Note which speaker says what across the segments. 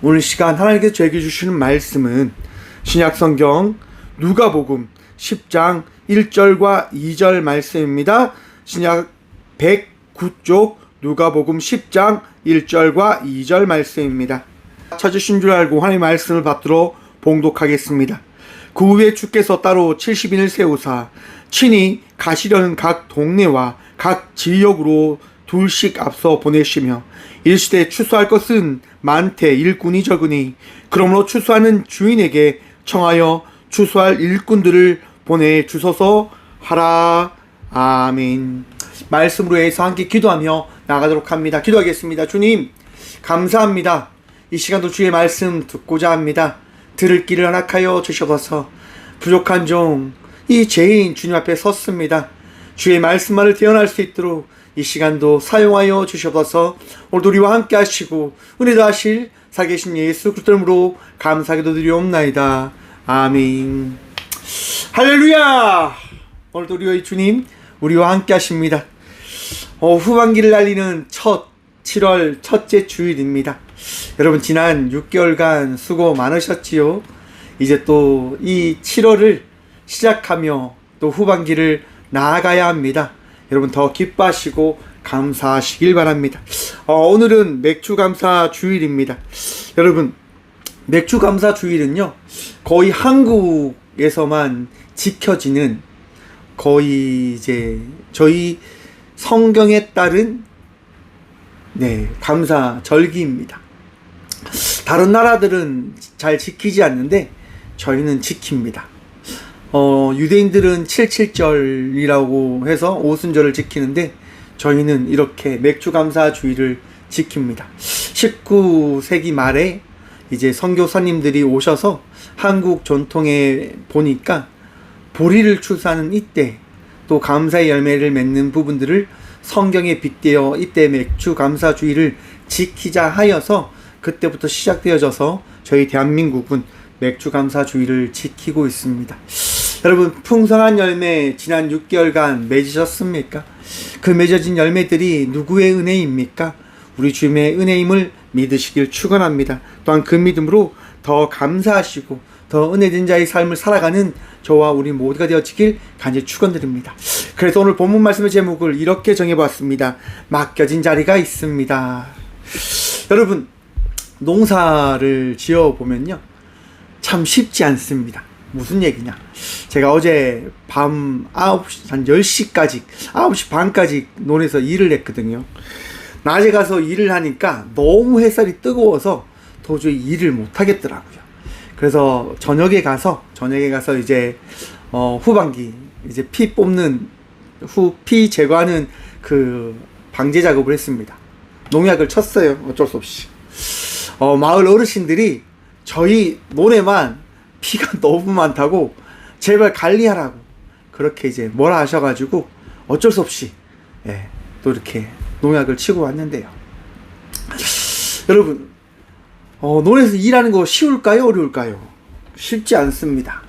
Speaker 1: 오늘 시간 하나님께서 저에게 주시는 말씀은 신약성경 누가복음 10장 1절과 2절 말씀입니다. 신약 109쪽 누가복음 10장 1절과 2절 말씀입니다. 찾으신 줄 알고 하나님의 말씀을 받들어 봉독하겠습니다. 그 후에 주께서 따로 70인을 세우사 친히 가시려는 각 동네와 각 지역으로 둘씩 앞서 보내시며 일시되 추수할 것은 많되 일꾼이 적으니 그러므로 추수하는 주인에게 청하여 추수할 일꾼들을 보내주소서 하라. 아멘. 말씀으로 해서 함께 기도하며 나가도록 합니다. 기도하겠습니다. 주님 감사합니다. 이 시간도 주의 말씀 듣고자 합니다. 들을 길을 허락하여 주셔서 부족한 종 이 죄인 주님 앞에 섰습니다. 주의 말씀만을 대언할 수 있도록 이 시간도 사용하여 주셔서 오늘도 우리와 함께 하시고 은혜도 하실 살아계신 예수 그리스도 이름으로 감사하게도 드리옵나이다. 아멘. 할렐루야. 오늘도 우리의 주님 우리와 함께 하십니다. 후반기를 날리는 7월 첫째 주일입니다. 여러분 지난 6개월간 수고 많으셨지요. 이제 또 이 7월을 시작하며 또 후반기를 나아가야 합니다. 여러분 더 기뻐하시고 감사하시길 바랍니다. 오늘은 맥주감사 주일입니다. 여러분 맥주감사 주일은요 거의 한국에서만 지켜지는 거의 이제 저희 성경에 따른 감사 절기입니다. 다른 나라들은 잘 지키지 않는데 저희는 지킵니다. 유대인들은 77절이라고 해서 오순절을 지키는데 저희는 이렇게 맥주감사 주일을 지킵니다. 19세기 말에 이제 선교사님들이 오셔서 한국 전통에 보니까 보리를 추수하는 이때 또 감사의 열매를 맺는 부분들을 성경에 빗대어 이때 맥주감사 주일을 지키자 하여서 그때부터 시작되어져서 저희 대한민국은 맥주감사 주일을 지키고 있습니다. 여러분 풍성한 열매 지난 6개월간 맺으셨습니까? 그 맺어진 열매들이 누구의 은혜입니까? 우리 주님의 은혜임을 믿으시길 축원합니다. 또한 그 믿음으로 더 감사하시고 더 은혜된 자의 삶을 살아가는 저와 우리 모두가 되어지길 간절히 축원드립니다. 그래서 오늘 본문 말씀의 제목을 이렇게 정해봤습니다. 맡겨진 자리가 있습니다. 여러분 농사를 지어보면요 참 쉽지 않습니다. 무슨 얘기냐, 제가 어제 밤 9시 한 10시까지 9시 반까지 논에서 일을 했거든요. 낮에 가서 일을 하니까 너무 햇살이 뜨거워서 도저히 일을 못 하겠더라고요. 그래서 저녁에 가서 이제 후반기 이제 피 뽑는 피 제거하는 그 방제 작업을 했습니다. 농약을 쳤어요. 어쩔 수 없이. 마을 어르신들이 저희 논에만 피가 너무 많다고 제발 관리하라고 그렇게 이제 뭐라 하셔가지고 어쩔 수 없이 또 이렇게 농약을 치고 왔는데요. 여러분 논에서 일하는 거 쉬울까요? 어려울까요? 쉽지 않습니다.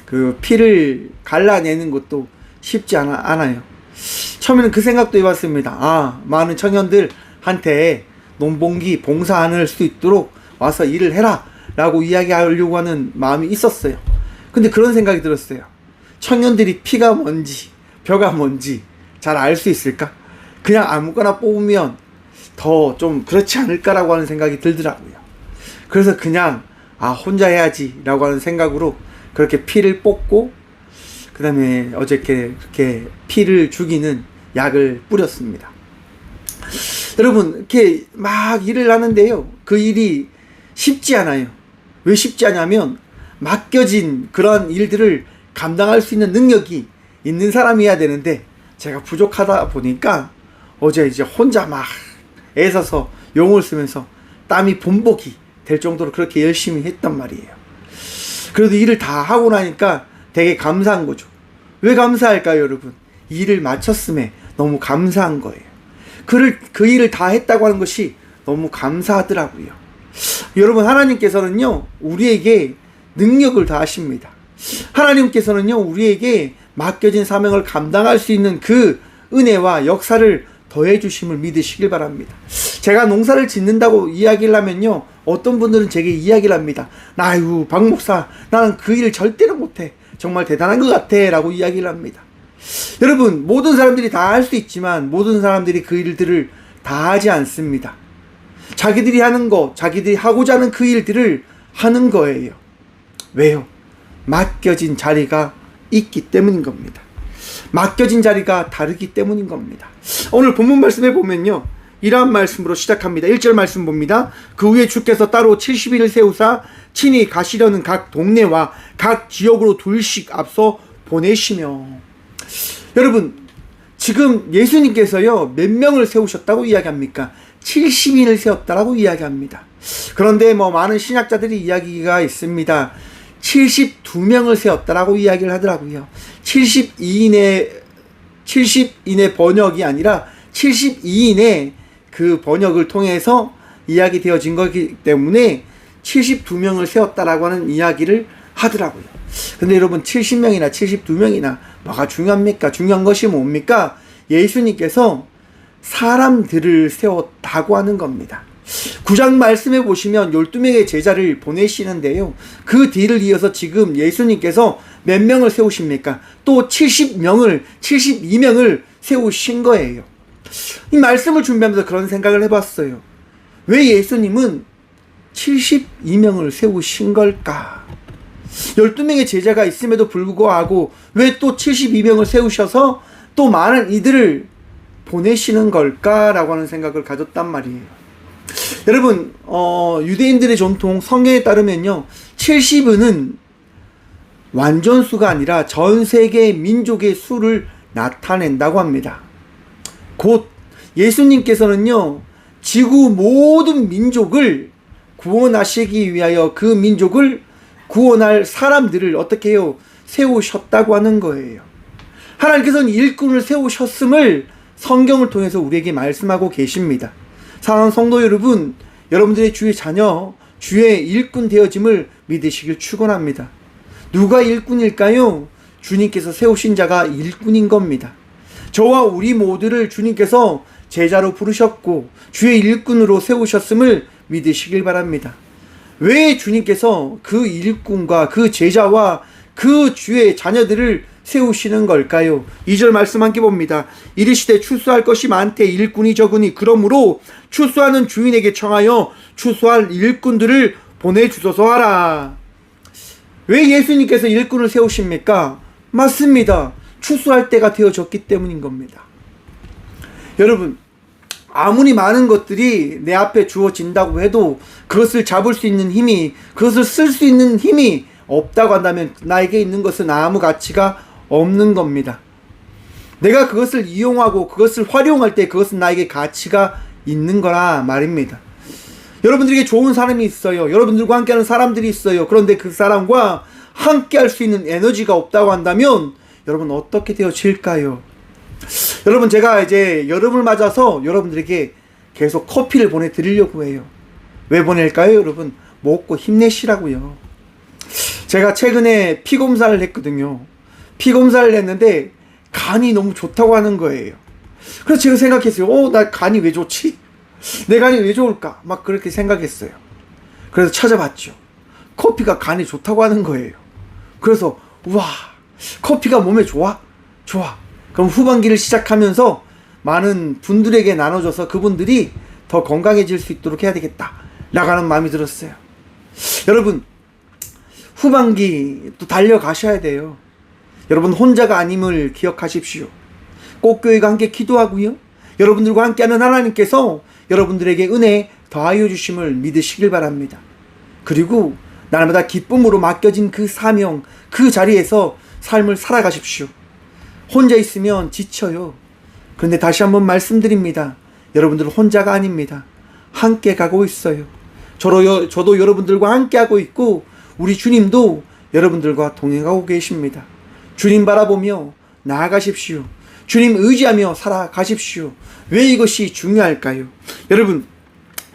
Speaker 1: 그 피를 갈라내는 것도 쉽지 않아요. 처음에는 그 생각도 해봤습니다. 많은 청년들한테 농번기 봉사할 수 있도록 와서 일을 해라 라고 이야기하려고 하는 마음이 있었어요. 근데 그런 생각이 들었어요. 청년들이 피가 뭔지 벼가 뭔지 잘 알 수 있을까? 그냥 아무거나 뽑으면 더 좀 그렇지 않을까라고 하는 생각이 들더라고요. 그래서 그냥 혼자 해야지 라고 하는 생각으로 그렇게 피를 뽑고 그 다음에 어저께 그렇게 피를 죽이는 약을 뿌렸습니다. 여러분 이렇게 막 일을 하는데요 그 일이 쉽지 않아요. 왜 쉽지 않냐면 맡겨진 그런 일들을 감당할 수 있는 능력이 있는 사람이어야 되는데 제가 부족하다 보니까 어제 이제 혼자 막 애써서 용을 쓰면서 땀이 범벅이 될 정도로 그렇게 열심히 했단 말이에요. 그래도 일을 다 하고 나니까 되게 감사한 거죠. 왜 감사할까요, 여러분? 일을 마쳤음에 너무 감사한 거예요. 그 일을 다 했다고 하는 것이 너무 감사하더라고요. 여러분 하나님께서는요 우리에게 능력을 다하십니다. 하나님께서는요 우리에게 맡겨진 사명을 감당할 수 있는 그 은혜와 역사를 더해 주심을 믿으시길 바랍니다. 제가 농사를 짓는다고 이야기를 하면요 어떤 분들은 제게 이야기를 합니다. 아유, 박 목사, 나는 그 일 절대로 못해. 정말 대단한 것 같아. 라고 이야기를 합니다. 여러분, 모든 사람들이 다 할 수 있지만 모든 사람들이 그 일들을 다 하지 않습니다. 자기들이 하는 거, 자기들이 하고자 하는 그 일들을 하는 거예요. 왜요? 맡겨진 자리가 있기 때문인 겁니다. 맡겨진 자리가 다르기 때문인 겁니다. 오늘 본문 말씀에 보면요, 이러한 말씀으로 시작합니다. 1절 말씀 봅니다. 그 후에 주께서 따로 70인을 세우사 친히 가시려는 각 동네와 각 지역으로 둘씩 앞서 보내시며. 여러분, 지금 예수님께서요, 몇 명을 세우셨다고 이야기합니까? 70인을 세웠다라고 이야기합니다. 그런데 많은 신학자들이 이야기가 있습니다. 72명을 세웠다라고 이야기를 하더라고요. 72인의 번역이 아니라 72인의 그 번역을 통해서 이야기 되어진 거기 때문에 72명을 세웠다라고 하는 이야기를 하더라고요. 근데 여러분, 70명이나 72명이나 뭐가 중요합니까? 중요한 것이 뭡니까? 예수님께서 사람들을 세웠다고 하는 겁니다. 9장 말씀에 보시면 12명의 제자를 보내시는데요, 그 뒤를 이어서 지금 예수님께서 몇 명을 세우십니까? 또 72명을 세우신 거예요. 이 말씀을 준비하면서 그런 생각을 해봤어요. 왜 예수님은 72명을 세우신 걸까? 12명의 제자가 있음에도 불구하고 왜 또 72명을 세우셔서 또 많은 이들을 보내시는 걸까라고 하는 생각을 가졌단 말이에요. 여러분, 유대인들의 전통 성경에 따르면요, 70은 완전수가 아니라 전 세계 민족의 수를 나타낸다고 합니다. 곧 예수님께서는요, 지구 모든 민족을 구원하시기 위하여 그 민족을 구원할 사람들을 어떻게 해요? 세우셨다고 하는 거예요. 하나님께서는 일꾼을 세우셨음을 성경을 통해서 우리에게 말씀하고 계십니다. 사랑하는 성도 여러분, 여러분들의 주의 자녀, 주의 일꾼 되어짐을 믿으시길 축원합니다. 누가 일꾼일까요? 주님께서 세우신 자가 일꾼인 겁니다. 저와 우리 모두를 주님께서 제자로 부르셨고 주의 일꾼으로 세우셨음을 믿으시길 바랍니다. 왜 주님께서 그 일꾼과 그 제자와 그 주의 자녀들을 세우시는 걸까요? 2절 말씀 함께 봅니다. 이르시되 추수할 것이 많되 일꾼이 적으니 그러므로 추수하는 주인에게 청하여 추수할 일꾼들을 보내주소서 하라. 왜 예수님께서 일꾼을 세우십니까? 맞습니다. 추수할 때가 되어졌기 때문인 겁니다. 여러분, 아무리 많은 것들이 내 앞에 주어진다고 해도 그것을 잡을 수 있는 힘이, 그것을 쓸 수 있는 힘이 없다고 한다면 나에게 있는 것은 아무 가치가 없는 겁니다. 내가 그것을 이용하고 그것을 활용할 때 그것은 나에게 가치가 있는 거라 말입니다. 여러분들에게 좋은 사람이 있어요. 여러분들과 함께하는 사람들이 있어요. 그런데 그 사람과 함께할 수 있는 에너지가 없다고 한다면 여러분 어떻게 되어질까요? 여러분, 제가 이제 여름을 맞아서 여러분들에게 계속 커피를 보내드리려고 해요. 왜 보낼까요? 여러분, 먹고 힘내시라고요. 제가 최근에 피 검사를 했거든요. 피 검사를 했는데 간이 너무 좋다고 하는 거예요. 그래서 제가 생각했어요. 나 간이 왜 좋지? 내 간이 왜 좋을까? 막 그렇게 생각했어요. 그래서 찾아봤죠. 커피가 간에 좋다고 하는 거예요. 그래서 우와, 커피가 몸에 좋아? 좋아. 그럼 후반기를 시작하면서 많은 분들에게 나눠줘서 그분들이 더 건강해질 수 있도록 해야 되겠다 라는 마음이 들었어요. 여러분, 후반기 또 달려가셔야 돼요. 여러분, 혼자가 아님을 기억하십시오. 꼭 교회가 함께 기도하고요, 여러분들과 함께하는 하나님께서 여러분들에게 은혜 더하여 주심을 믿으시길 바랍니다. 그리고 날마다 기쁨으로 맡겨진 그 사명, 그 자리에서 삶을 살아가십시오. 혼자 있으면 지쳐요. 그런데 다시 한번 말씀드립니다. 여러분들은 혼자가 아닙니다. 함께 가고 있어요. 저도 여러분들과 함께 하고 있고 우리 주님도 여러분들과 동행하고 계십니다. 주님 바라보며 나아가십시오. 주님 의지하며 살아가십시오. 왜 이것이 중요할까요? 여러분,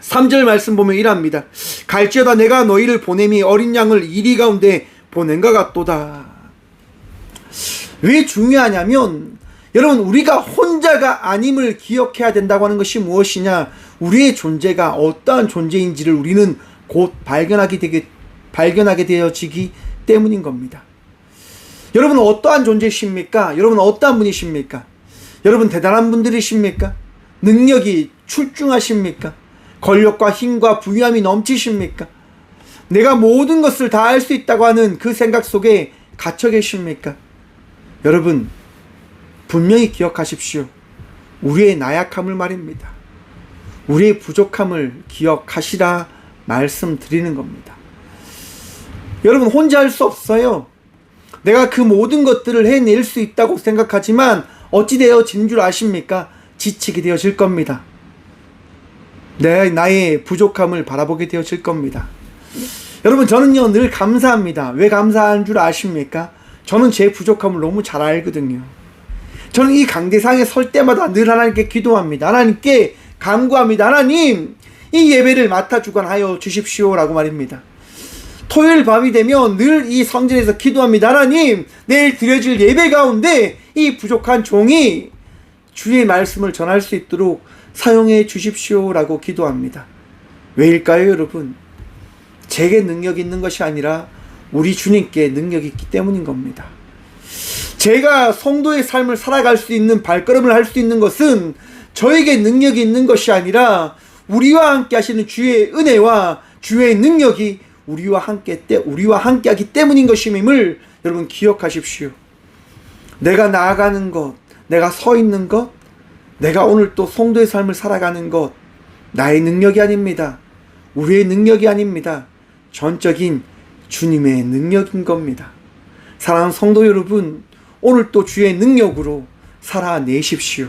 Speaker 1: 3절 말씀 보면 이랍니다. 갈지어다 내가 너희를 보냄이 어린 양을 이리 가운데 보낸 것 같도다. 왜 중요하냐면, 여러분, 우리가 혼자가 아님을 기억해야 된다고 하는 것이 무엇이냐? 우리의 존재가 어떠한 존재인지를 우리는 곧 발견하게 되어지기 때문인 겁니다. 여러분은 어떠한 존재이십니까? 여러분은 어떠한 분이십니까? 여러분 대단한 분들이십니까? 능력이 출중하십니까? 권력과 힘과 부유함이 넘치십니까? 내가 모든 것을 다 할 수 있다고 하는 그 생각 속에 갇혀 계십니까? 여러분, 분명히 기억하십시오. 우리의 나약함을 말입니다. 우리의 부족함을 기억하시라 말씀드리는 겁니다. 여러분, 혼자 할 수 없어요. 내가 그 모든 것들을 해낼 수 있다고 생각하지만 어찌 되어진 줄 아십니까? 지치게 되어질 겁니다. 나의 부족함을 바라보게 되어질 겁니다. 여러분, 저는요 늘 감사합니다. 왜 감사한 줄 아십니까? 저는 제 부족함을 너무 잘 알거든요. 저는 이 강대상에 설 때마다 늘 하나님께 기도합니다. 하나님께 간구합니다. 하나님, 이 예배를 맡아 주관하여 주십시오 라고 말입니다. 토요일 밤이 되면 늘 이 성전에서 기도합니다. 하나님, 내일 드려질 예배 가운데 이 부족한 종이 주의 말씀을 전할 수 있도록 사용해 주십시오 라고 기도합니다. 왜일까요, 여러분? 제게 능력이 있는 것이 아니라 우리 주님께 능력이 있기 때문인 겁니다. 제가 성도의 삶을 살아갈 수 있는 발걸음을 할 수 있는 것은 저에게 능력이 있는 것이 아니라 우리와 함께 하시는 주의 은혜와 주의 능력이 우리와 함께 하기 때문인 것임을 여러분 기억하십시오. 내가 나아가는 것, 내가 서 있는 것, 내가 오늘 또 성도의 삶을 살아가는 것, 나의 능력이 아닙니다. 우리의 능력이 아닙니다. 전적인 주님의 능력인 겁니다. 사랑하는 성도 여러분, 오늘 또 주의 능력으로 살아내십시오.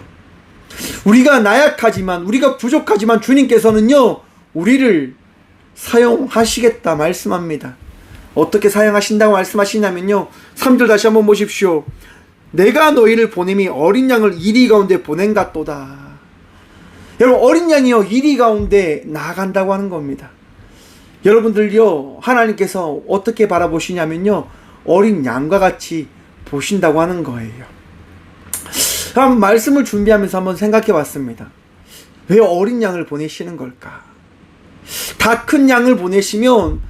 Speaker 1: 우리가 나약하지만, 우리가 부족하지만 주님께서는요 우리를 사용하시겠다 말씀합니다. 어떻게 사용하신다고 말씀하시냐면요, 3절 다시 한번 보십시오. 내가 너희를 보냄이 어린 양을 이리 가운데 보낸같도다. 여러분, 어린 양이요 이리 가운데 나아간다고 하는 겁니다. 여러분들요, 하나님께서 어떻게 바라보시냐면요, 어린 양과 같이 보신다고 하는 거예요. 한번 말씀을 준비하면서 한번 생각해 봤습니다. 왜 어린 양을 보내시는 걸까? 다 큰 양을 보내시면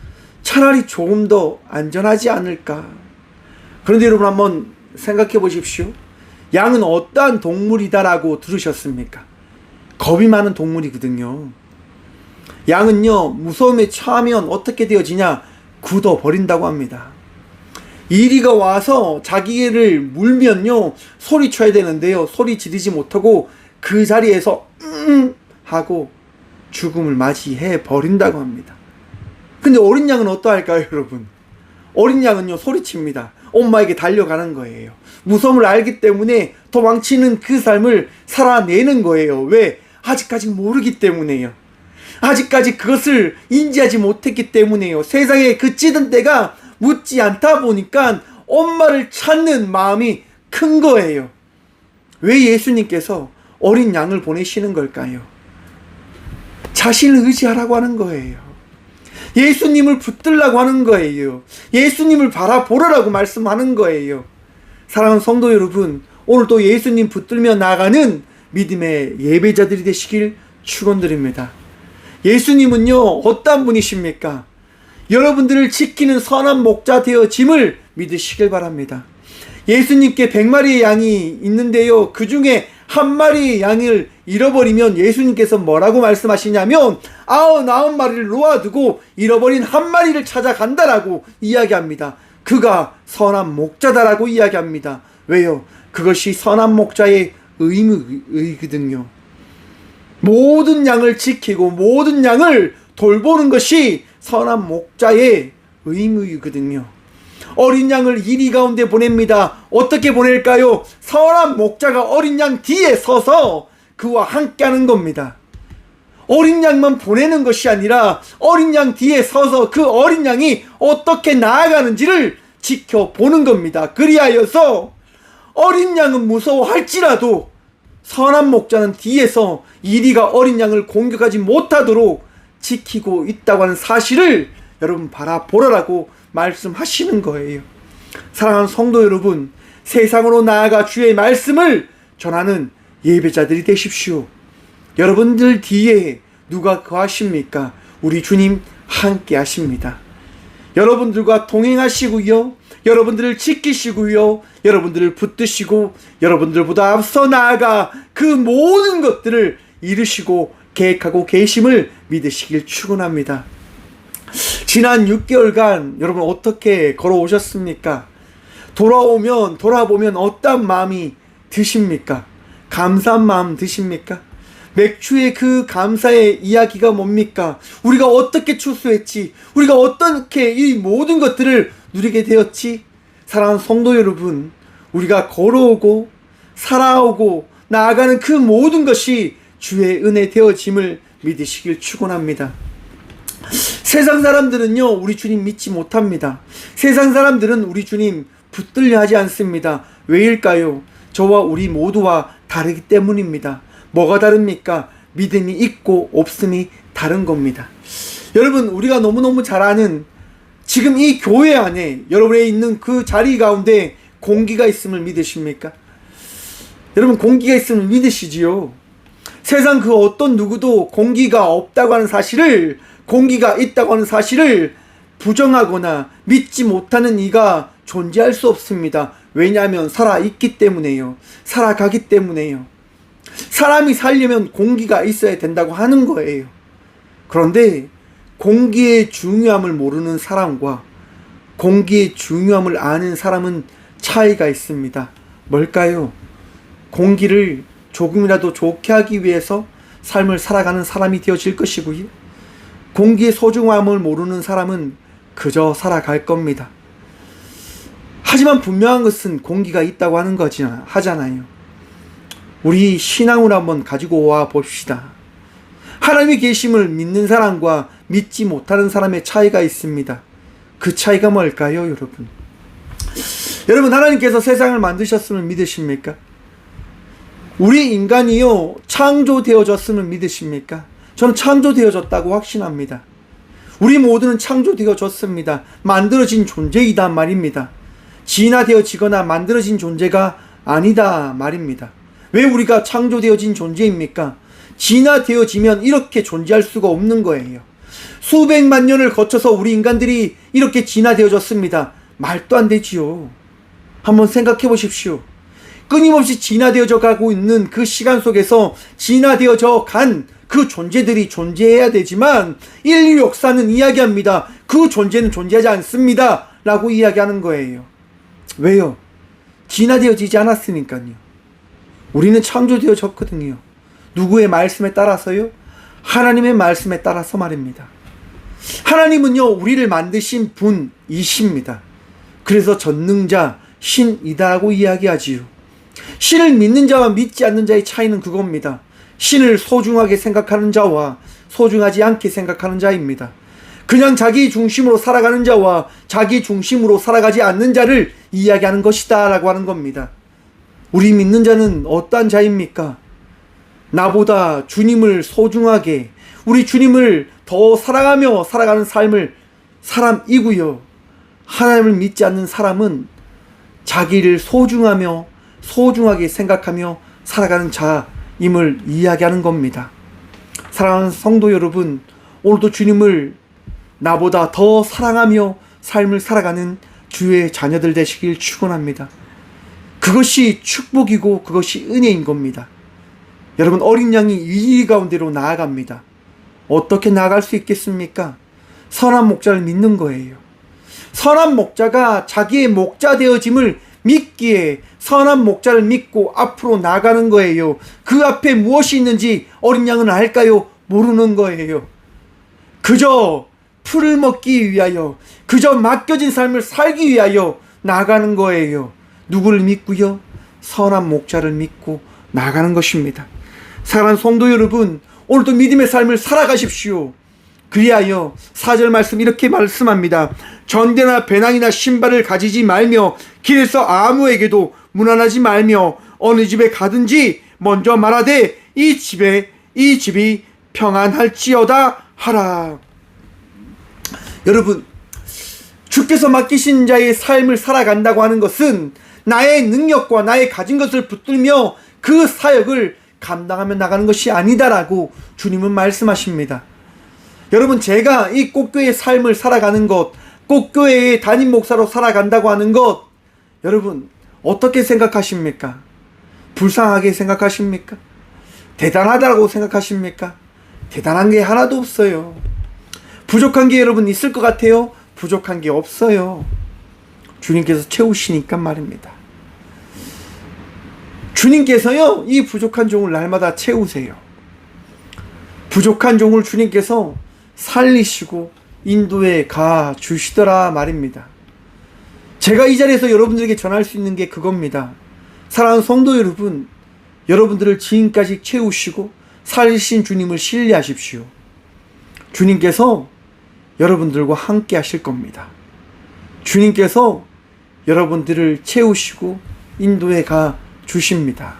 Speaker 1: 차라리 조금 더 안전하지 않을까? 그런데 여러분 한번 생각해 보십시오. 양은 어떠한 동물이다라고 들으셨습니까? 겁이 많은 동물이거든요. 양은요 무서움에 처하면 어떻게 되어지냐? 굳어버린다고 합니다. 이리가 와서 자기를 물면요 소리쳐야 되는데요, 소리 지르지 못하고 그 자리에서 하고 죽음을 맞이해 버린다고 합니다. 근데 어린 양은 어떠할까요, 여러분? 어린 양은요 소리칩니다. 엄마에게 달려가는 거예요. 무서움을 알기 때문에 도망치는 그 삶을 살아내는 거예요. 왜? 아직까지 모르기 때문에요. 아직까지 그것을 인지하지 못했기 때문에요. 세상에 그 찌든 때가 묻지 않다 보니까 엄마를 찾는 마음이 큰 거예요. 왜 예수님께서 어린 양을 보내시는 걸까요? 자신을 의지하라고 하는 거예요. 예수님을 붙들라고 하는 거예요. 예수님을 바라보라고 말씀하는 거예요. 사랑하는 성도 여러분, 오늘 또 예수님 붙들며 나아가는 믿음의 예배자들이 되시길 축원드립니다. 예수님은요 어떤 분이십니까? 여러분들을 지키는 선한 목자 되어짐을 믿으시길 바랍니다. 예수님께 100마리의 양이 있는데요, 그 중에 한 마리의 양을 잃어버리면 예수님께서 뭐라고 말씀하시냐면 99마리를 놓아두고 잃어버린 한 마리를 찾아간다라고 이야기합니다. 그가 선한 목자다라고 이야기합니다. 왜요? 그것이 선한 목자의 의무이거든요. 모든 양을 지키고 모든 양을 돌보는 것이 선한 목자의 의무이거든요. 어린 양을 이리 가운데 보냅니다. 어떻게 보낼까요? 선한 목자가 어린 양 뒤에 서서 그와 함께 하는 겁니다. 어린 양만 보내는 것이 아니라 어린 양 뒤에 서서 그 어린 양이 어떻게 나아가는지를 지켜보는 겁니다. 그리하여서 어린 양은 무서워할지라도 선한 목자는 뒤에서 이리가 어린 양을 공격하지 못하도록 지키고 있다고 하는 사실을 여러분 바라보라라고 말씀하시는 거예요. 사랑하는 성도 여러분, 세상으로 나아가 주의 말씀을 전하는 예배자들이 되십시오. 여러분들 뒤에 누가 거하십니까? 우리 주님 함께 하십니다. 여러분들과 동행하시고요, 여러분들을 지키시고요, 여러분들을 붙드시고 여러분들보다 앞서 나아가 그 모든 것들을 이루시고 계획하고 계심을 믿으시길 축원합니다. 지난 6개월간 여러분 어떻게 걸어오셨습니까? 돌아보면 어떤 마음이 드십니까? 감사한 마음 드십니까? 맥주의 그 감사의 이야기가 뭡니까? 우리가 어떻게 추수했지? 우리가 어떻게 이 모든 것들을 누리게 되었지? 사랑하는 성도 여러분, 우리가 걸어오고 살아오고 나아가는 그 모든 것이 주의 은혜 되어짐을 믿으시길 축원합니다. 세상 사람들은요, 우리 주님 믿지 못합니다. 세상 사람들은 우리 주님 붙들려 하지 않습니다. 왜일까요? 저와 우리 모두와 다르기 때문입니다. 뭐가 다릅니까? 믿음이 있고 없음이 다른 겁니다. 여러분, 우리가 너무너무 잘 아는 지금 이 교회 안에 여러분의 있는 그 자리 가운데 공기가 있음을 믿으십니까? 여러분, 공기가 있음을 믿으시지요? 세상 그 어떤 누구도 공기가 없다고 하는 사실을, 공기가 있다고 하는 사실을 부정하거나 믿지 못하는 이가 존재할 수 없습니다. 왜냐하면 살아있기 때문에요. 살아가기 때문에요. 사람이 살려면 공기가 있어야 된다고 하는 거예요. 그런데 공기의 중요함을 모르는 사람과 공기의 중요함을 아는 사람은 차이가 있습니다. 뭘까요? 공기를 조금이라도 좋게 하기 위해서 삶을 살아가는 사람이 되어질 것이고요, 공기의 소중함을 모르는 사람은 그저 살아갈 겁니다. 하지만 분명한 것은 공기가 있다고 하는 하잖아요. 우리 신앙을 한번 가지고 와 봅시다. 하나님의 계심을 믿는 사람과 믿지 못하는 사람의 차이가 있습니다. 그 차이가 뭘까요, 여러분? 여러분, 하나님께서 세상을 만드셨음을 믿으십니까? 우리 인간이요, 창조되어졌음을 믿으십니까? 저는 창조되어졌다고 확신합니다. 우리 모두는 창조되어졌습니다. 만들어진 존재이다 말입니다. 진화되어지거나 만들어진 존재가 아니다 말입니다. 왜 우리가 창조되어진 존재입니까? 진화되어지면 이렇게 존재할 수가 없는 거예요. 수백만 년을 거쳐서 우리 인간들이 이렇게 진화되어졌습니다. 말도 안 되지요. 한번 생각해 보십시오. 끊임없이 진화되어져 가고 있는 그 시간 속에서 진화되어져 간 그 존재들이 존재해야 되지만 인류 역사는 이야기합니다. 그 존재는 존재하지 않습니다 라고 이야기하는 거예요. 왜요? 진화되어지지 않았으니까요. 우리는 창조되어졌거든요. 누구의 말씀에 따라서요? 하나님의 말씀에 따라서 말입니다. 하나님은요, 우리를 만드신 분이십니다. 그래서 전능자, 신이다라고 이야기하지요. 신을 믿는 자와 믿지 않는 자의 차이는 그겁니다. 신을 소중하게 생각하는 자와 소중하지 않게 생각하는 자입니다. 그냥 자기 중심으로 살아가는 자와 자기 중심으로 살아가지 않는 자를 이야기하는 것이다 라고 하는 겁니다. 우리 믿는 자는 어떠한 자입니까? 나보다 주님을 소중하게, 우리 주님을 더 사랑하며 살아가는 삶을 사람이고요, 하나님을 믿지 않는 사람은 자기를 소중하며 소중하게 생각하며 살아가는 자임을 이야기하는 겁니다. 사랑하는 성도 여러분, 오늘도 주님을 나보다 더 사랑하며 삶을 살아가는 주의 자녀들 되시길 축원합니다. 그것이 축복이고 그것이 은혜인 겁니다. 여러분, 어린 양이 이 가운데로 나아갑니다. 어떻게 나아갈 수 있겠습니까? 선한 목자를 믿는 거예요. 선한 목자가 자기의 목자 되어짐을 믿기에 선한 목자를 믿고 앞으로 나가는 거예요. 그 앞에 무엇이 있는지 어린 양은 알까요? 모르는 거예요. 그저 풀을 먹기 위하여, 그저 맡겨진 삶을 살기 위하여 나가는 거예요. 누구를 믿고요? 선한 목자를 믿고 나가는 것입니다. 사랑하는 성도 여러분, 오늘도 믿음의 삶을 살아가십시오. 그리하여 4절 말씀 이렇게 말씀합니다. 전대나 배낭이나 신발을 가지지 말며 길에서 아무에게도 문안하지 말며 어느 집에 가든지 먼저 말하되 이 집이 평안할지어다 하라. 여러분, 주께서 맡기신 자의 삶을 살아간다고 하는 것은 나의 능력과 나의 가진 것을 붙들며 그 사역을 감당하며 나가는 것이 아니다라고 주님은 말씀하십니다. 여러분, 제가 이 꽃교회의 삶을 살아가는 것, 꽃교회의 담임 목사로 살아간다고 하는 것, 여러분 어떻게 생각하십니까? 불쌍하게 생각하십니까? 대단하다고 생각하십니까? 대단한 게 하나도 없어요. 부족한 게 여러분 있을 것 같아요? 부족한 게 없어요. 주님께서 채우시니까 말입니다. 주님께서요, 이 부족한 종을 날마다 채우세요. 부족한 종을 주님께서 살리시고 인도에 가 주시더라 말입니다. 제가 이 자리에서 여러분들에게 전할 수 있는 게 그겁니다. 사랑하는 성도 여러분, 여러분들을 지금까지 채우시고 살리신 주님을 신뢰하십시오. 주님께서 여러분들과 함께 하실 겁니다. 주님께서 여러분들을 채우시고 인도에 가 주십니다.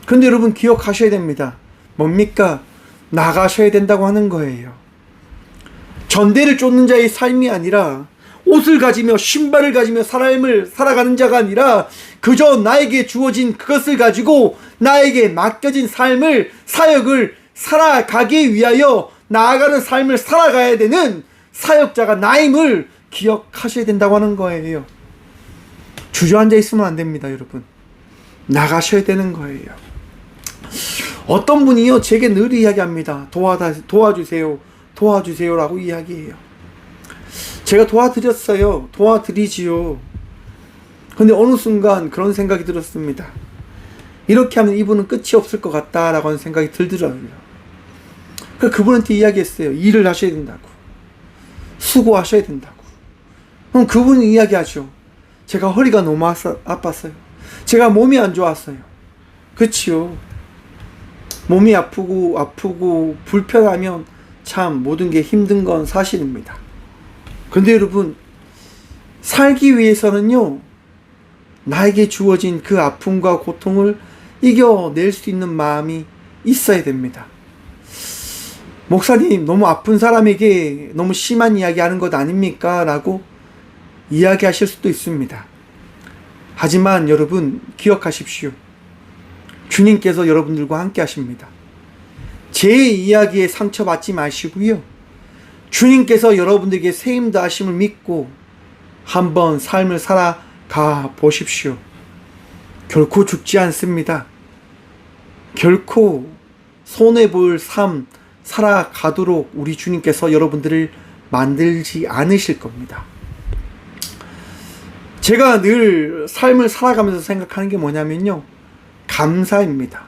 Speaker 1: 그런데 여러분 기억하셔야 됩니다. 뭡니까? 나가셔야 된다고 하는 거예요. 전대를 쫓는 자의 삶이 아니라, 옷을 가지며 신발을 가지며 삶을 살아가는 자가 아니라, 그저 나에게 주어진 그것을 가지고 나에게 맡겨진 삶을, 사역을 살아가기 위하여 나아가는 삶을 살아가야 되는 사역자가 나임을 기억하셔야 된다고 하는 거예요. 주저앉아 있으면 안 됩니다, 여러분. 나가셔야 되는 거예요. 어떤 분이요, 제게 늘 이야기합니다. 도와주세요, 도와주세요라고 이야기해요. 제가 도와드렸어요. 도와드리지요. 근데 어느 순간 그런 생각이 들었습니다. 이렇게 하면 이분은 끝이 없을 것 같다라고 하는 생각이 들더라고요. 그래서 그분한테 이야기했어요. 일을 하셔야 된다고. 수고하셔야 된다고. 그럼 그분이 이야기하죠. 제가 허리가 너무 아팠어요. 제가 몸이 안 좋았어요. 그치요. 몸이 아프고 불편하면 참 모든 게 힘든 건 사실입니다. 근데 여러분, 살기 위해서는요, 나에게 주어진 그 아픔과 고통을 이겨낼 수 있는 마음이 있어야 됩니다. 목사님, 너무 아픈 사람에게 너무 심한 이야기 하는 것 아닙니까? 라고 이야기하실 수도 있습니다. 하지만 여러분 기억하십시오. 주님께서 여러분들과 함께 하십니다. 제 이야기에 상처받지 마시고요. 주님께서 여러분들에게 세임 다하심을 믿고 한번 삶을 살아가 보십시오. 결코 죽지 않습니다. 결코 손해볼 삶 살아가도록 우리 주님께서 여러분들을 만들지 않으실 겁니다. 제가 늘 삶을 살아가면서 생각하는 게 뭐냐면요, 감사입니다.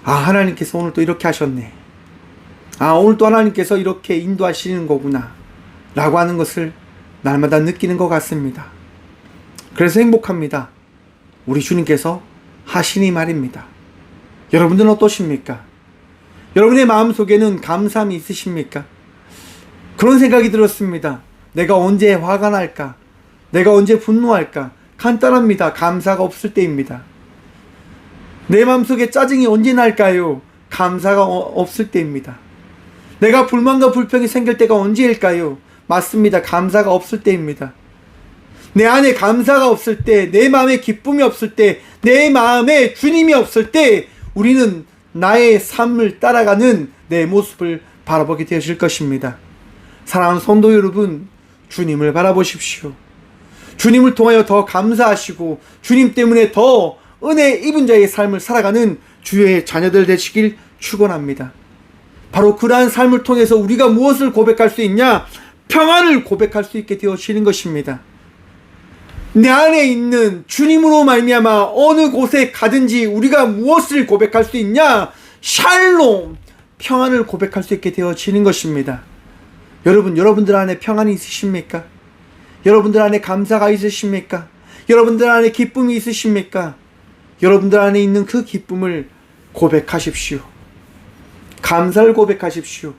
Speaker 1: 아, 하나님께서 오늘 또 이렇게 하셨네. 아, 오늘 또 하나님께서 이렇게 인도하시는 거구나 라고 하는 것을 날마다 느끼는 것 같습니다. 그래서 행복합니다. 우리 주님께서 하시니 말입니다. 여러분들은 어떠십니까? 여러분의 마음속에는 감사함이 있으십니까? 그런 생각이 들었습니다. 내가 언제 화가 날까? 내가 언제 분노할까? 간단합니다. 감사가 없을 때입니다. 내 마음속에 짜증이 언제 날까요? 감사가 없을 때입니다. 내가 불만과 불평이 생길 때가 언제일까요? 맞습니다. 감사가 없을 때입니다. 내 안에 감사가 없을 때, 내 마음에 기쁨이 없을 때, 내 마음에 주님이 없을 때 우리는 나의 삶을 따라가는 내 모습을 바라보게 되실 것입니다. 사랑하는 성도 여러분, 주님을 바라보십시오. 주님을 통하여 더 감사하시고 주님 때문에 더 은혜 입은 자의 삶을 살아가는 주의 자녀들 되시길 축원합니다. 바로 그러한 삶을 통해서 우리가 무엇을 고백할 수 있냐? 평안을 고백할 수 있게 되어지는 것입니다. 내 안에 있는 주님으로 말미암아 어느 곳에 가든지 우리가 무엇을 고백할 수 있냐? 샬롬, 평안을 고백할 수 있게 되어지는 것입니다. 여러분, 여러분들 안에 평안이 있으십니까? 여러분들 안에 감사가 있으십니까? 여러분들 안에 기쁨이 있으십니까? 여러분들 안에 있는 그 기쁨을 고백하십시오. 감사를 고백하십시오.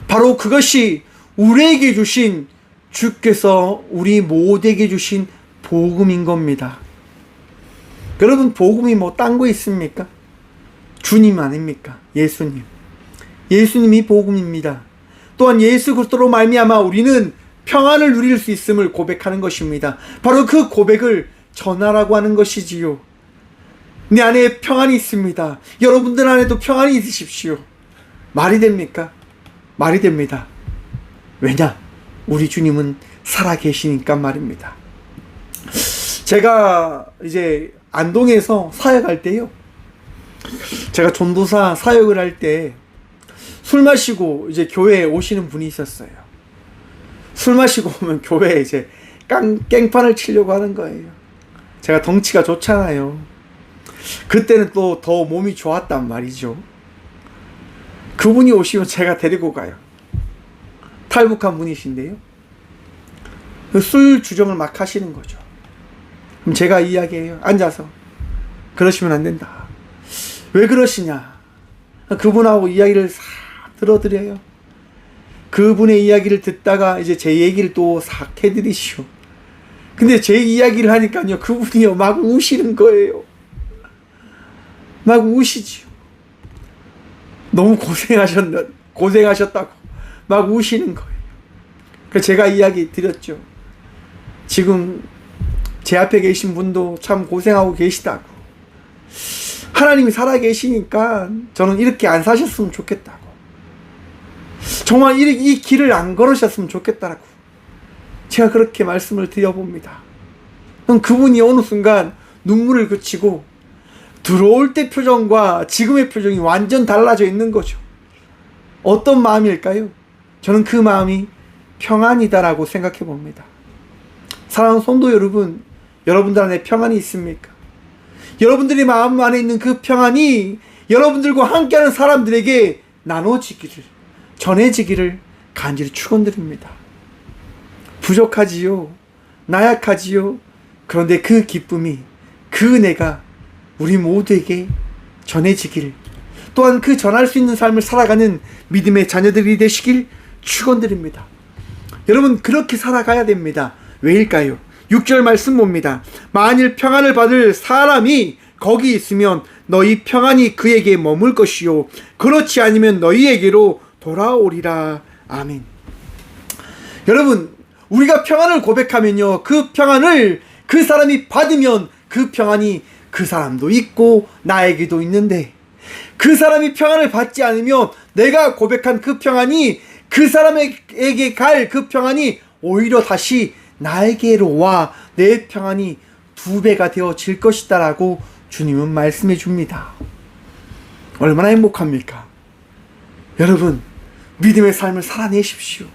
Speaker 1: 바로 그것이 우리에게 주신, 주께서 우리 모두에게 주신 복음인 겁니다. 여러분, 복음이 뭐 딴 거 있습니까? 주님 아닙니까? 예수님. 예수님이 복음입니다. 또한 예수 그리스도로 말미암아 우리는 평안을 누릴 수 있음을 고백하는 것입니다. 바로 그 고백을 전하라고 하는 것이지요. 내 안에 평안이 있습니다. 여러분들 안에도 평안이 있으십시오. 말이 됩니까? 말이 됩니다. 왜냐? 우리 주님은 살아계시니까 말입니다. 제가 이제 안동에서 사역할 때요, 제가 전도사 사역을 할 때 술 마시고 이제 교회에 오시는 분이 있었어요. 술 마시고 오면 교회에 이제 깽판을 치려고 하는 거예요. 제가 덩치가 좋잖아요. 그때는 또 더 몸이 좋았단 말이죠. 그분이 오시면 제가 데리고 가요. 탈북한 분이신데요, 술 주정을 막 하시는 거죠. 그럼 제가 이야기해요. 앉아서. 그러시면 안 된다. 왜 그러시냐? 그분하고 이야기를 싹 들어드려요. 그분의 이야기를 듣다가 이제 제 얘기를 또 싹 해드리시오. 근데 제 이야기를 하니까요, 그분이요 막 우시는 거예요. 막 우시지요. 너무 고생하셨다고 막 우시는 거예요. 그래서 제가 이야기 드렸죠. 지금 제 앞에 계신 분도 참 고생하고 계시다고. 하나님이 살아계시니까 저는 이렇게 안 사셨으면 좋겠다고. 정말 이 길을 안 걸으셨으면 좋겠다라고 제가 그렇게 말씀을 드려봅니다. 그럼 그분이 어느 순간 눈물을 그치고 들어올 때 표정과 지금의 표정이 완전 달라져 있는 거죠. 어떤 마음일까요? 저는 그 마음이 평안이다라고 생각해 봅니다. 사랑하는 성도 여러분, 여러분들 안에 평안이 있습니까? 여러분들의 마음 안에 있는 그 평안이 여러분들과 함께하는 사람들에게 나눠지기를, 전해지기를 간절히 축원드립니다. 부족하지요, 나약하지요. 그런데 그 기쁨이, 그 은혜가 우리 모두에게 전해지길, 또한 그 전할 수 있는 삶을 살아가는 믿음의 자녀들이 되시길 축원드립니다. 여러분, 그렇게 살아가야 됩니다. 왜일까요? 6절 말씀 봅니다. 만일 평안을 받을 사람이 거기 있으면 너희 평안이 그에게 머물 것이요 그렇지 않으면 너희에게로 돌아오리라. 아멘. 여러분, 우리가 평안을 고백하면요, 그 평안을 그 사람이 받으면 그 평안이 그 사람도 있고 나에게도 있는데, 그 사람이 평안을 받지 않으면 내가 고백한 그 평안이 그 사람에게 갈 그 평안이 오히려 다시 나에게로 와 내 평안이 2배가 되어질 것이다 라고 주님은 말씀해 줍니다. 얼마나 행복합니까? 여러분, 믿음의 삶을 살아내십시오.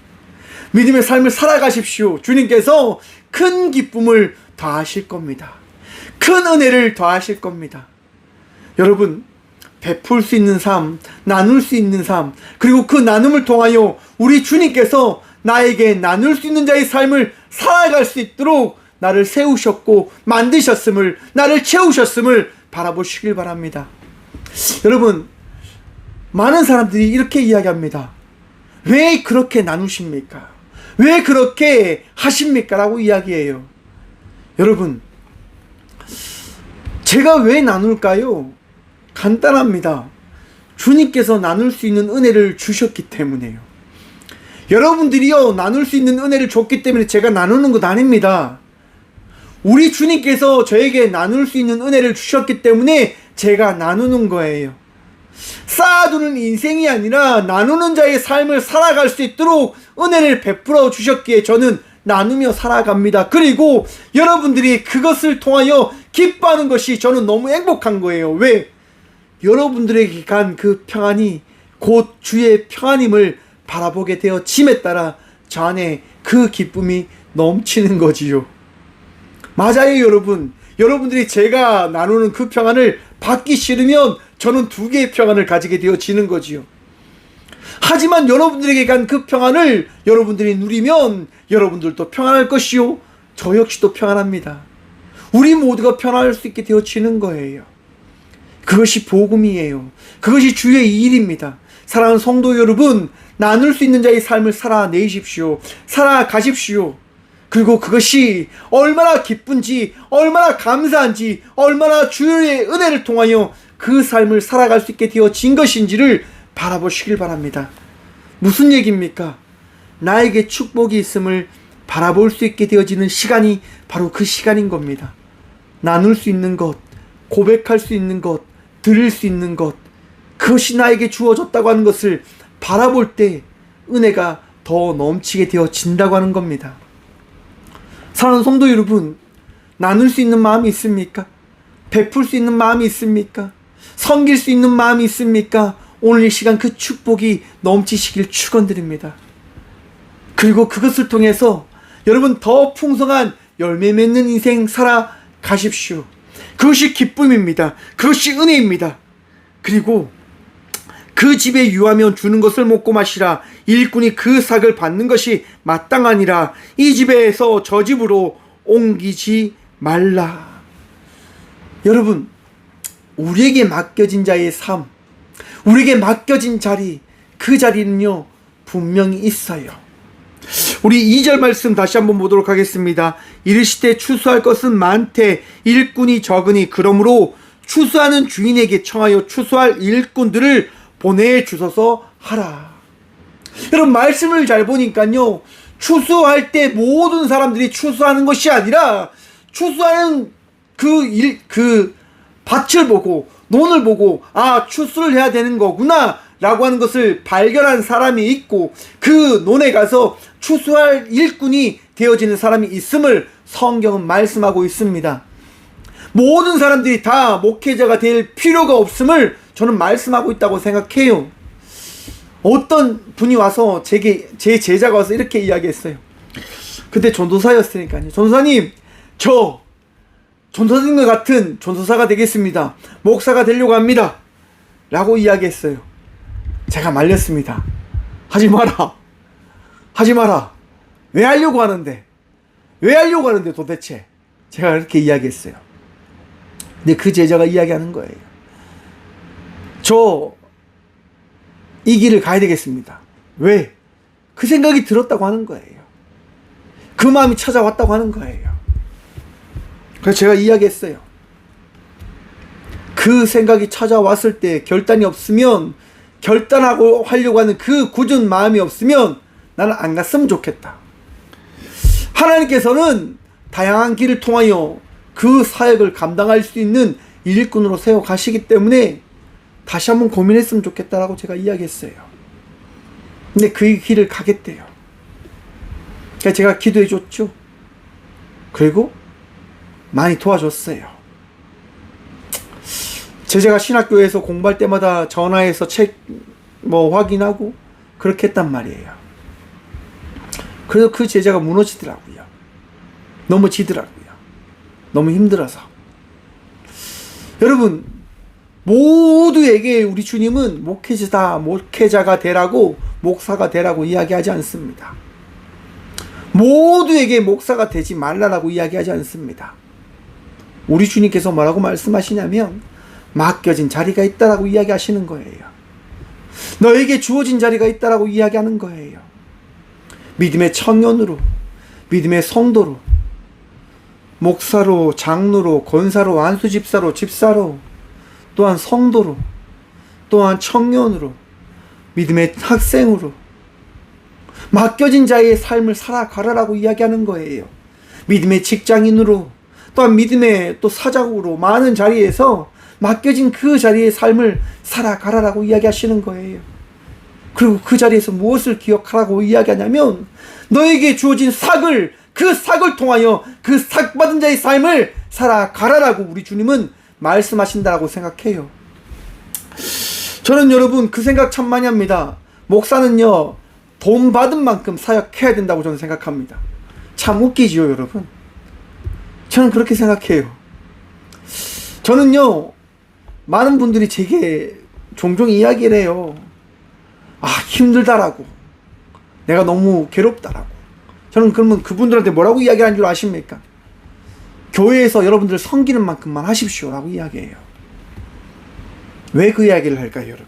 Speaker 1: 믿음의 삶을 살아가십시오. 주님께서 큰 기쁨을 더하실 겁니다. 큰 은혜를 더하실 겁니다. 여러분, 베풀 수 있는 삶, 나눌 수 있는 삶, 그리고 그 나눔을 통하여 우리 주님께서 나에게 나눌 수 있는 자의 삶을 살아갈 수 있도록 나를 세우셨고 만드셨음을, 나를 채우셨음을 바라보시길 바랍니다. 여러분, 많은 사람들이 이렇게 이야기합니다. 왜 그렇게 나누십니까? 왜 그렇게 하십니까? 라고 이야기해요. 여러분, 제가 왜 나눌까요? 간단합니다. 주님께서 나눌 수 있는 은혜를 주셨기 때문에요. 여러분들이요, 나눌 수 있는 은혜를 줬기 때문에 제가 나누는 것 아닙니다. 우리 주님께서 저에게 나눌 수 있는 은혜를 주셨기 때문에 제가 나누는 거예요. 쌓아두는 인생이 아니라 나누는 자의 삶을 살아갈 수 있도록 은혜를 베풀어 주셨기에 저는 나누며 살아갑니다. 그리고 여러분들이 그것을 통하여 기뻐하는 것이 저는 너무 행복한 거예요. 왜? 여러분들에게 간 그 평안이 곧 주의 평안임을 바라보게 되어짐에 따라 저 안에 그 기쁨이 넘치는 거지요. 맞아요, 여러분. 여러분들이 제가 나누는 그 평안을 받기 싫으면 저는 2개의 평안을 가지게 되어지는 거지요. 하지만 여러분들에게 간 그 평안을 여러분들이 누리면 여러분들도 평안할 것이요, 저 역시도 평안합니다. 우리 모두가 평안할 수 있게 되어지는 거예요. 그것이 복음이에요. 그것이 주의 일입니다. 사랑하는 성도 여러분, 나눌 수 있는 자의 삶을 살아내십시오. 살아가십시오. 그리고 그것이 얼마나 기쁜지, 얼마나 감사한지, 얼마나 주의 은혜를 통하여 그 삶을 살아갈 수 있게 되어진 것인지를 바라보시길 바랍니다. 무슨 얘기입니까? 나에게 축복이 있음을 바라볼 수 있게 되어지는 시간이 바로 그 시간인 겁니다. 나눌 수 있는 것, 고백할 수 있는 것, 드릴 수 있는 것, 그것이 나에게 주어졌다고 하는 것을 바라볼 때 은혜가 더 넘치게 되어진다고 하는 겁니다. 사랑하는 성도 여러분, 나눌 수 있는 마음이 있습니까? 베풀 수 있는 마음이 있습니까? 섬길 수 있는 마음이 있습니까? 오늘 이 시간 그 축복이 넘치시길 축원드립니다. 그리고 그것을 통해서 여러분 더 풍성한 열매 맺는 인생 살아가십시오. 그것이 기쁨입니다. 그것이 은혜입니다. 그리고 그 집에 유하면 주는 것을 먹고 마시라. 일꾼이 그 삭을 받는 것이 마땅하니라. 이 집에서 저 집으로 옮기지 말라. 여러분, 우리에게 맡겨진 자의 삶, 우리에게 맡겨진 자리, 그 자리는요 분명히 있어요. 우리 2절 말씀 다시 한번 보도록 하겠습니다. 이르시되 추수할 것은 많되 일꾼이 적으니 그러므로 추수하는 주인에게 청하여 추수할 일꾼들을 보내주소서 하라. 여러분, 말씀을 잘 보니까요, 추수할 때 모든 사람들이 추수하는 것이 아니라 추수하는 그 밭을 보고 논을 보고 추수를 해야 되는 거구나 라고 하는 것을 발견한 사람이 있고, 그 논에 가서 추수할 일꾼이 되어지는 사람이 있음을 성경은 말씀하고 있습니다. 모든 사람들이 다 목회자가 될 필요가 없음을 저는 말씀하고 있다고 생각해요. 어떤 분이 와서 제 제자가 와서 이렇게 이야기했어요. 그때 전도사였으니까요. 전도사님, 저 전도사님과 같은 전도사가 되겠습니다. 목사가 되려고 합니다. 라고 이야기했어요. 제가 말렸습니다. 하지 마라. 하지 마라. 왜 하려고 하는데? 왜 하려고 하는데 도대체? 제가 그렇게 이야기했어요. 근데 그 제자가 이야기하는 거예요. 저 이 길을 가야 되겠습니다. 왜? 그 생각이 들었다고 하는 거예요. 그 마음이 찾아왔다고 하는 거예요. 그래서 제가 이야기했어요. 그 생각이 찾아왔을 때 결단이 없으면, 결단하고 하려고 하는 그 굳은 마음이 없으면 나는 안 갔으면 좋겠다. 하나님께서는 다양한 길을 통하여 그 사역을 감당할 수 있는 일꾼으로 세워 가시기 때문에 다시 한번 고민했으면 좋겠다라고 제가 이야기했어요. 근데 그 길을 가겠대요. 그래서 제가 기도해 줬죠. 그리고 많이 도와줬어요. 제자가 신학교에서 공부할 때마다 전화해서 책 확인하고 그렇게 했단 말이에요. 그래서 그 제자가 무너지더라고요. 넘어지더라고요. 너무 힘들어서. 여러분, 모두에게 우리 주님은 목회자가 되라고, 목사가 되라고 이야기하지 않습니다. 모두에게 목사가 되지 말라라고 이야기하지 않습니다. 우리 주님께서 뭐라고 말씀하시냐면 맡겨진 자리가 있다라고 이야기하시는 거예요. 너에게 주어진 자리가 있다라고 이야기하는 거예요. 믿음의 청년으로, 믿음의 성도로, 목사로, 장로로, 권사로, 안수집사로, 집사로, 또한 성도로, 또한 청년으로, 믿음의 학생으로 맡겨진 자의 삶을 살아가라라고 이야기하는 거예요. 믿음의 직장인으로, 또한 믿음의 또 사장으로 많은 자리에서 맡겨진 그 자리의 삶을 살아가라라고 이야기하시는 거예요. 그리고 그 자리에서 무엇을 기억하라고 이야기하냐면 너에게 주어진 삭을, 그 삭을 통하여 그 삭 받은 자의 삶을 살아가라라고 우리 주님은 말씀하신다라고 생각해요. 저는 여러분 그 생각 참 많이 합니다. 목사는요 돈 받은 만큼 사역해야 된다고 저는 생각합니다. 참 웃기지요 여러분. 저는 그렇게 생각해요. 저는요 많은 분들이 제게 종종 이야기를 해요. 힘들다라고, 내가 너무 괴롭다라고. 저는 그러면 그분들한테 뭐라고 이야기하는 줄 아십니까? 교회에서 여러분들 섬기는 만큼만 하십시오 라고 이야기해요. 왜 그 이야기를 할까요 여러분?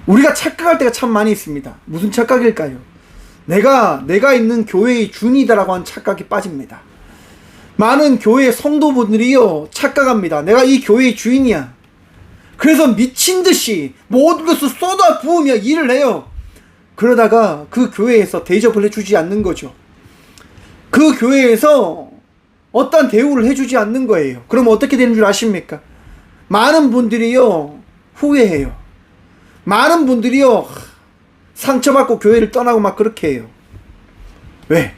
Speaker 1: 우리가 착각할 때가 참 많이 있습니다. 무슨 착각일까요? 내가 있는 교회의 주인이다라고 하는 착각이 빠집니다. 많은 교회 성도분들이요 착각합니다. 내가 이 교회의 주인이야. 그래서 미친듯이 모든 것을 쏟아 부으며 일을 해요. 그러다가 그 교회에서 대접을 해주지 않는 거죠. 그 교회에서 어떠한 대우를 해주지 않는 거예요. 그럼 어떻게 되는 줄 아십니까? 많은 분들이요 후회해요. 많은 분들이요 상처받고 교회를 떠나고 막 그렇게 해요. 왜?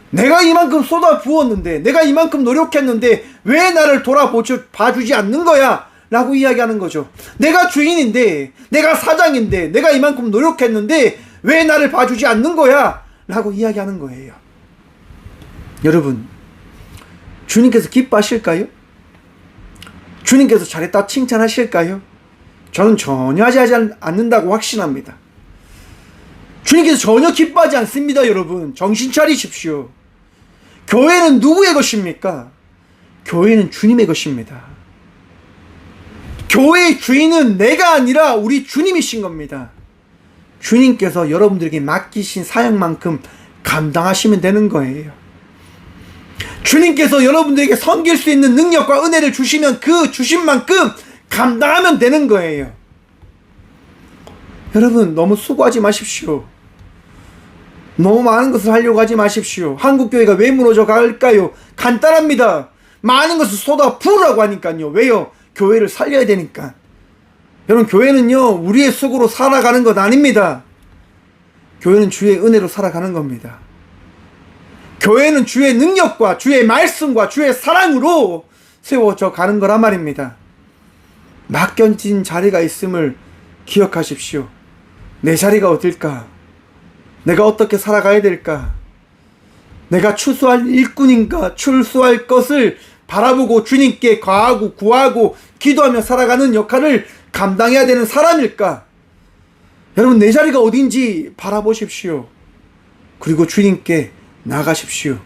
Speaker 1: 내가 이만큼 쏟아 부었는데, 내가 이만큼 노력했는데 왜 나를 봐주지 않는 거야? 라고 이야기하는 거죠. 내가 주인인데, 내가 사장인데, 내가 이만큼 노력했는데 왜 나를 봐주지 않는 거야? 라고 이야기하는 거예요. 여러분, 주님께서 기뻐하실까요? 주님께서 잘했다 칭찬하실까요? 저는 전혀 하지 않는다고 확신합니다. 주님께서 전혀 기뻐하지 않습니다. 여러분, 정신 차리십시오. 교회는 누구의 것입니까? 교회는 주님의 것입니다. 교회의 주인은 내가 아니라 우리 주님이신 겁니다. 주님께서 여러분들에게 맡기신 사역만큼 감당하시면 되는 거예요. 주님께서 여러분들에게 섬길 수 있는 능력과 은혜를 주시면 그 주신 만큼 감당하면 되는 거예요. 여러분, 너무 수고하지 마십시오. 너무 많은 것을 하려고 하지 마십시오. 한국교회가 왜 무너져 갈까요? 간단합니다. 많은 것을 쏟아 부으라고 하니까요. 왜요? 교회를 살려야 되니까. 여러분, 교회는요, 우리의 수고로 살아가는 것 아닙니다. 교회는 주의 은혜로 살아가는 겁니다. 교회는 주의 능력과 주의 말씀과 주의 사랑으로 세워져 가는 거란 말입니다. 맡겨진 자리가 있음을 기억하십시오. 내 자리가 어딜까? 내가 어떻게 살아가야 될까? 내가 추수할 일꾼인가? 출수할 것을 바라보고 주님께 구하고 기도하며 살아가는 역할을 감당해야 되는 사람일까? 여러분, 내 자리가 어딘지 바라보십시오. 그리고 주님께 나가십시오.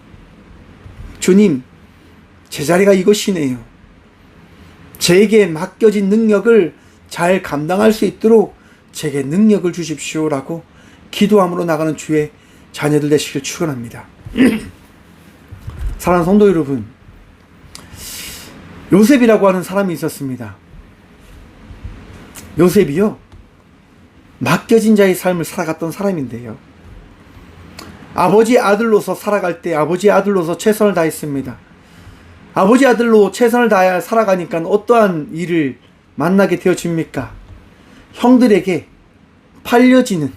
Speaker 1: 주님, 제 자리가 이것이네요. 제게 맡겨진 능력을 잘 감당할 수 있도록 제게 능력을 주십시오라고 기도함으로 나가는 주의 자녀들 되시길 축원합니다. 사랑하는 성도 여러분, 요셉이라고 하는 사람이 있었습니다. 요셉이요, 맡겨진 자의 삶을 살아갔던 사람인데요, 아버지 아들로서 살아갈 때 아버지 아들로서 최선을 다했습니다. 아버지 아들로 최선을 다해 살아가니까 어떠한 일을 만나게 되어집니까? 형들에게 팔려지는,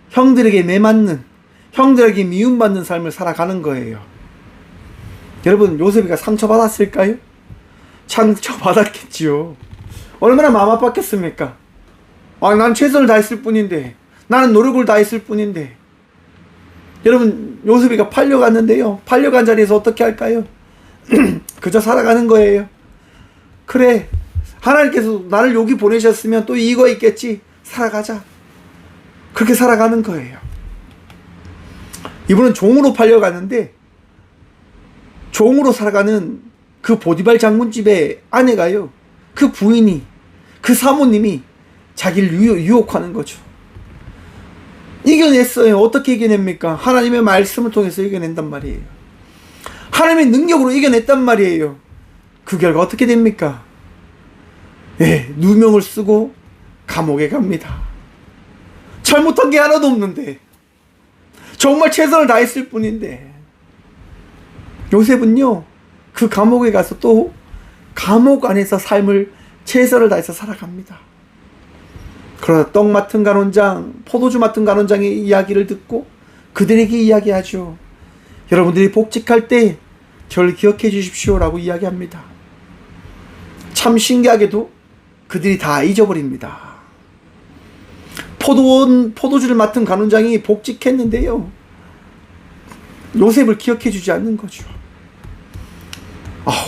Speaker 1: 형들에게 매맞는, 형들에게 미움받는 삶을 살아가는 거예요. 여러분, 요셉이가 상처받았을까요? 상처받았겠지요. 얼마나 마음 아팠겠습니까? 난 최선을 다했을 뿐인데, 나는 노력을 다했을 뿐인데. 여러분, 요셉이가 팔려갔는데요, 팔려간 자리에서 어떻게 할까요? 그저 살아가는 거예요. 그래, 하나님께서 나를 여기 보내셨으면 또 이거 있겠지, 살아가자. 그렇게 살아가는 거예요. 이분은 종으로 팔려갔는데, 종으로 살아가는 그 보디발 장군집의 아내가요, 그 부인이, 그 사모님이 자기를 유혹하는 거죠. 이겨냈어요. 어떻게 이겨냅니까? 하나님의 말씀을 통해서 이겨낸단 말이에요. 하나님의 능력으로 이겨냈단 말이에요. 그 결과 어떻게 됩니까? 누명을 쓰고 감옥에 갑니다. 잘못한 게 하나도 없는데, 정말 최선을 다했을 뿐인데. 요셉은요, 그 감옥에 가서 또 감옥 안에서 삶을 최선을 다해서 살아갑니다. 그러나 떡 맡은 간원장, 포도주 맡은 간원장의 이야기를 듣고 그들에게 이야기하죠. 여러분들이 복직할 때 저를 기억해 주십시오라고 이야기합니다. 참 신기하게도 그들이 다 잊어버립니다. 포도주를 맡은 간원장이 복직했는데요, 요셉을 기억해 주지 않는 거죠.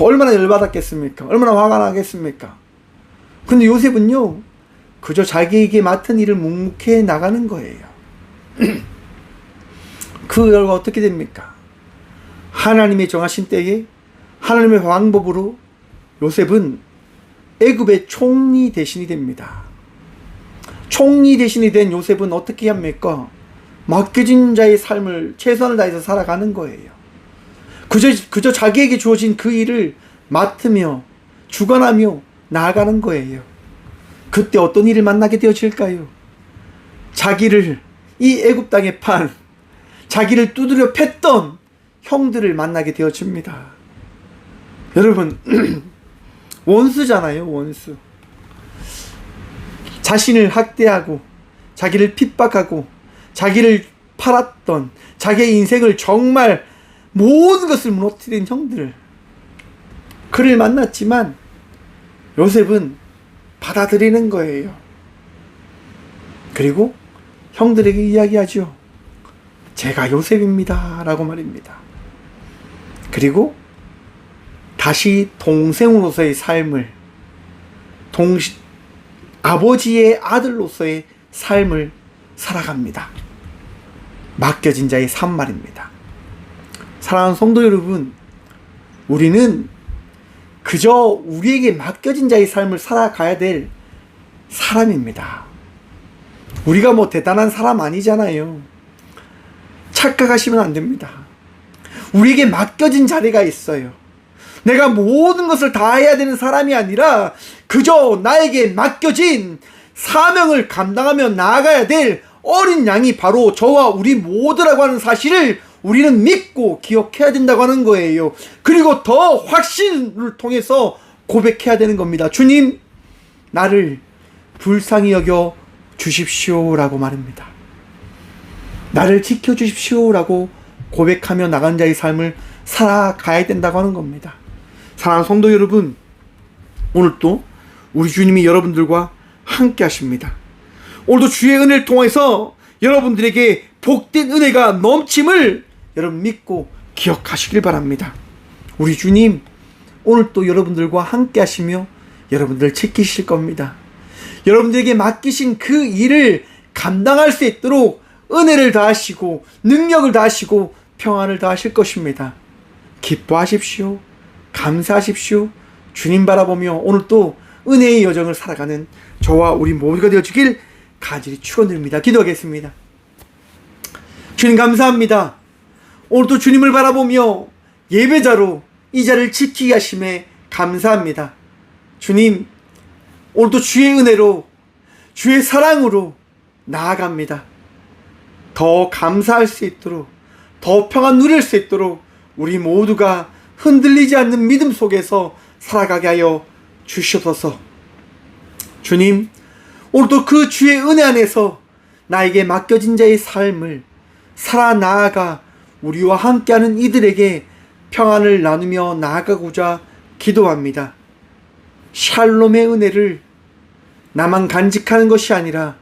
Speaker 1: 얼마나 열받았겠습니까? 얼마나 화가 나겠습니까? 근데 요셉은요, 그저 자기에게 맡은 일을 묵묵히 나가는 거예요. 그 결과 어떻게 됩니까? 하나님의 정하신 때에 하나님의 방법으로 요셉은 애굽의 총리 대신이 됩니다. 총리 대신이 된 요셉은 어떻게 합니까? 맡겨진 자의 삶을 최선을 다해서 살아가는 거예요. 그저 자기에게 주어진 그 일을 맡으며 주관하며 나아가는 거예요. 그때 어떤 일을 만나게 되어질까요? 자기를 이 애굽 땅에 판, 자기를 두드려 팼던 형들을 만나게 되어집니다. 여러분, 원수잖아요, 원수. 자신을 학대하고 자기를 핍박하고 자기를 팔았던, 자기의 인생을 정말 모든 것을 무너뜨린 형들, 그를 만났지만 요셉은 받아들이는 거예요. 그리고 형들에게 이야기하죠. 제가 요셉입니다 라고 말입니다. 그리고 다시 동생으로서의 삶을, 아버지의 아들로서의 삶을 살아갑니다. 맡겨진 자의 삶 말입니다. 사랑하는 성도 여러분, 우리는 그저 우리에게 맡겨진 자의 삶을 살아가야 될 사람입니다. 우리가 뭐 대단한 사람 아니잖아요. 착각하시면 안 됩니다. 우리에게 맡겨진 자리가 있어요. 내가 모든 것을 다 해야 되는 사람이 아니라 그저 나에게 맡겨진 사명을 감당하며 나아가야 될 어린 양이 바로 저와 우리 모두라고 하는 사실을 우리는 믿고 기억해야 된다고 하는 거예요. 그리고 더 확신을 통해서 고백해야 되는 겁니다. 주님, 나를 불쌍히 여겨 주십시오 라고 말합니다. 나를 지켜주십시오 라고 고백하며 나간 자의 삶을 살아가야 된다고 하는 겁니다. 사랑하는 성도 여러분, 오늘도 우리 주님이 여러분들과 함께 하십니다. 오늘도 주의 은혜를 통해서 여러분들에게 복된 은혜가 넘침을 여러분 믿고 기억하시길 바랍니다. 우리 주님 오늘도 여러분들과 함께 하시며 여러분들 지키실 겁니다. 여러분들에게 맡기신 그 일을 감당할 수 있도록 은혜를 다하시고 능력을 다하시고 평안을 다하실 것입니다. 기뻐하십시오. 감사하십시오. 주님 바라보며 오늘도 은혜의 여정을 살아가는 저와 우리 모두가 되어주길 간절히 축원드립니다. 기도하겠습니다. 주님 감사합니다. 오늘도 주님을 바라보며 예배자로 이 자리를 지키게 하심에 감사합니다. 주님, 오늘도 주의 은혜로 주의 사랑으로 나아갑니다. 더 감사할 수 있도록, 더 평안 누릴 수 있도록 우리 모두가 흔들리지 않는 믿음 속에서 살아가게 하여 주시옵소서. 주님, 오늘도 그 주의 은혜 안에서 나에게 맡겨진 자의 삶을 살아나아가 우리와 함께하는 이들에게 평안을 나누며 나아가고자 기도합니다. 샬롬의 은혜를 나만 간직하는 것이 아니라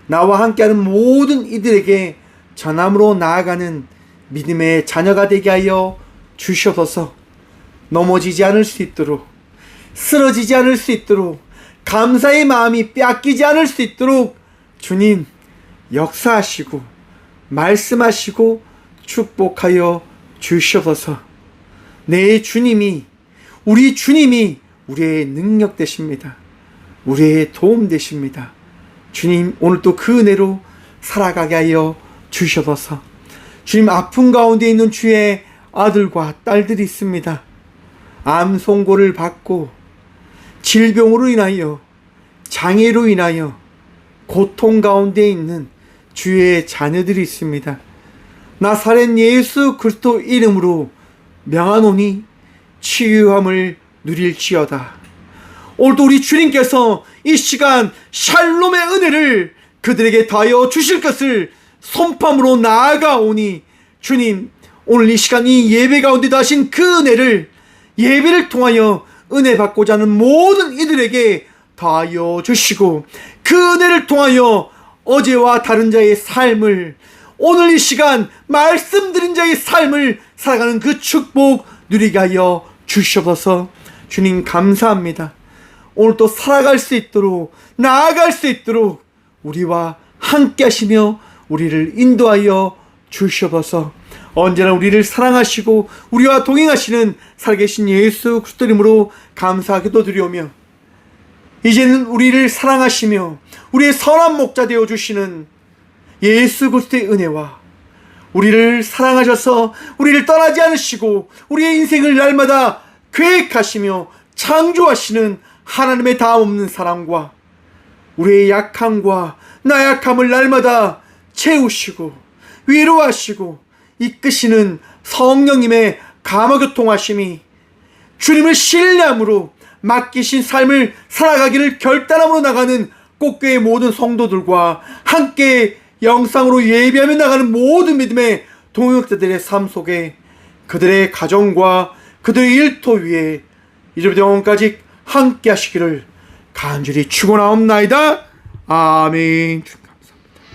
Speaker 1: 나와 함께하는 모든 이들에게 전함으로 나아가는 믿음의 자녀가 되게 하여 주시옵소서. 넘어지지 않을 수 있도록, 쓰러지지 않을 수 있도록, 감사의 마음이 뺏기지 않을 수 있도록 주님 역사하시고 말씀하시고 축복하여 주시옵소서. 내 주님이, 우리 주님이 우리의 능력 되십니다. 우리의 도움 되십니다. 주님, 오늘도 그 은혜로 살아가게 하여 주시옵소서. 주님, 아픔 가운데 있는 주의 아들과 딸들이 있습니다. 암 송고를 받고 질병으로 인하여, 장애로 인하여 고통 가운데 있는 주의 자녀들이 있습니다. 나사렛 예수 그리스도 이름으로 명하노니 치유함을 누릴지어다. 오늘도 우리 주님께서 이 시간 샬롬의 은혜를 그들에게 다하여 주실 것을 손팜으로 나아가오니 주님, 오늘 이 시간 이 예배 가운데 다하신 그 은혜를 예배를 통하여 은혜 받고자 하는 모든 이들에게 다하여 주시고 그 은혜를 통하여 어제와 다른 자의 삶을, 오늘 이 시간 말씀드린 자의 삶을 살아가는 그 축복 누리게 하여 주시옵소서. 주님 감사합니다. 오늘 또 살아갈 수 있도록, 나아갈 수 있도록 우리와 함께 하시며 우리를 인도하여 주시옵소서. 언제나 우리를 사랑하시고 우리와 동행하시는 살아계신 예수 그리스도 이름으로 감사 기도드리오며, 이제는 우리를 사랑하시며 우리의 선한 목자 되어 주시는 예수 그리스도의 은혜와 우리를 사랑하셔서 우리를 떠나지 않으시고 우리의 인생을 날마다 계획하시며 창조하시는 하나님의 다함없는 사랑과 우리의 약함과 나약함을 날마다 채우시고 위로하시고 이끄시는 성령님의 감화교통하심이 주님을 신뢰함으로 맡기신 삶을 살아가기를 결단함으로 나가는 꽃교회 모든 성도들과 함께 영상으로 예배하며 나가는 모든 믿음의 동역자들의 삶 속에 그들의 가정과 그들의 일터 위에 이제부터 영원까지 함께 하시기를 간절히 축원하옵나이다. 아멘.